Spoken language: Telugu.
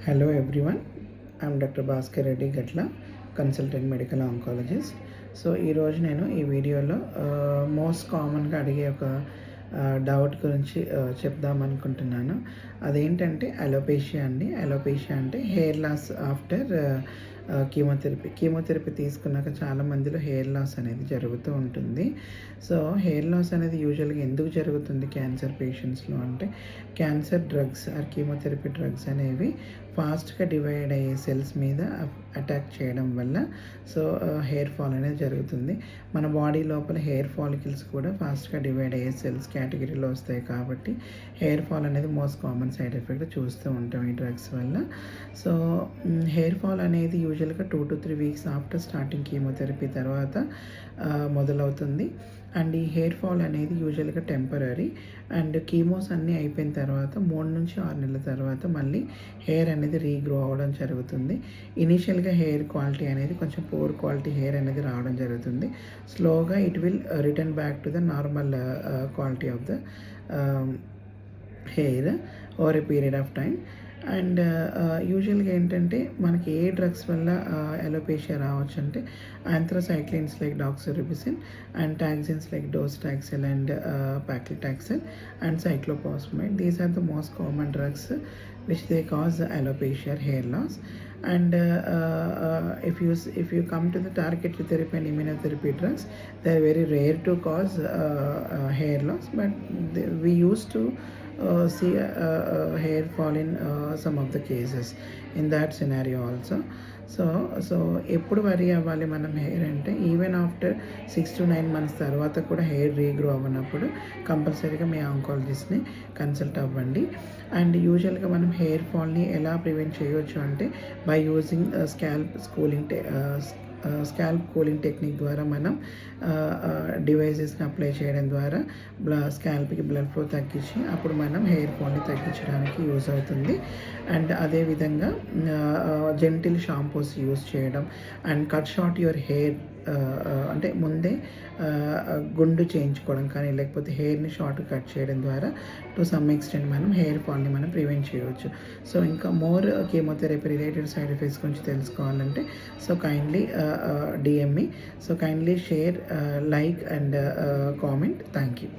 Hello everyone, I'm Dr. Bhaskar Reddy Gatla, consultant medical oncologist. So ఈరోజు నేను ఈ వీడియోలో మోస్ట్ కామన్గా అడిగే ఒక డౌట్ గురించి చెప్దాం అనుకుంటున్నాను. అదేంటంటే అలోపేషియా అండి. అలోపేషియా అంటే హెయిర్ లాస్ ఆఫ్టర్ కీమోథెరపీ తీసుకున్నాక చాలా మందిలో హెయిర్ లాస్ అనేది జరుగుతూ ఉంటుంది. సో హెయిర్ లాస్ అనేది యూజువల్గా ఎందుకు జరుగుతుంది క్యాన్సర్ పేషెంట్స్లో అంటే, cancer drugs or chemotherapy drugs అనేవి ఫాస్ట్గా డివైడ్ అయ్యే సెల్స్ మీద అటాక్ చేయడం వల్ల సో హెయిర్ ఫాల్ అనేది జరుగుతుంది. మన బాడీ లోపల హెయిర్ ఫాలికల్స్ కూడా ఫాస్ట్గా డివైడ్ అయ్యే సెల్స్ కేటగిరీలో వస్తాయి కాబట్టి హెయిర్ ఫాల్ అనేది మోస్ట్ కామన్ సైడ్ ఎఫెక్ట్ చూస్తూ ఉంటాం ఈ డ్రగ్స్ వల్ల. సో హెయిర్ ఫాల్ అనేది యూజువల్గా 2 to 3 weeks after starting chemotherapy తర్వాత మొదలవుతుంది. అండ్ ఈ హెయిర్ ఫాల్ అనేది యూజువల్గా టెంపరీ. అండ్ కీమోస్ అన్నీ అయిపోయిన తర్వాత 3 నుంచి 6 నెలల తర్వాత మళ్ళీ హెయిర్ అనేది రీగ్రో అవ్వడం జరుగుతుంది. ఇనీషియల్గా హెయిర్ క్వాలిటీ అనేది కొంచెం పూర్ క్వాలిటీ హెయిర్ అనేది రావడం జరుగుతుంది. స్లోగా it will return back to the normal quality of the hair over a period of time. And యూజువల్గా ఏంటంటే మనకి ఏ డ్రగ్స్ వల్ల అలోపేషియా రావచ్చు అంటే, anthracyclines like doxorubicin and taxanes like docetaxel and paclitaxel and cyclophosphamide. These are the most common drugs which they cause alopecia or hair loss. And if you come to the targeted therapy and immunotherapy drugs, they are very rare to cause hair loss, but we used to see hair fall in some of the cases in that scenario also. So ఎప్పుడు వరీ అవ్వాలి మనం హెయిర్ అంటే, ఈవెన్ ఆఫ్టర్ 6 to 9 months తర్వాత కూడా హెయిర్ రీగ్రో అవ్వనప్పుడు కంపల్సరీగా మీ ఆంకాలజిస్ట్ని కన్సల్ట్ అవ్వండి. అండ్ యూజువల్గా మనం హెయిర్ ఫాల్ని ఎలా ప్రివెంట్ చేయవచ్చు అంటే, by using scalp cooling technique ద్వారా మనం డివైజెస్ని అప్లై చేయడం ద్వారా స్కాల్ప్కి బ్లడ్ ఫ్లో తగ్గించి అప్పుడు మనం హెయిర్ ఫాల్ని తగ్గించడానికి యూజ్ అవుతుంది. అండ్ అదేవిధంగా జెంటిల్ షాంపూస్ యూజ్ చేయడం and cut short your hair, అంటే ముందే గుండు చేయించుకోవడం కానీ లేకపోతే హెయిర్ని షార్ట్ కట్ చేయడం ద్వారా టు సమ్ ఎక్స్టెంట్ మనం హెయిర్ ఫాల్ని మనం ప్రివెంట్ చేయవచ్చు. సో ఇంకా more chemotherapy related side effects గురించి తెలుసుకోవాలంటే so kindly DM me. So kindly share, like and comment. Thank you.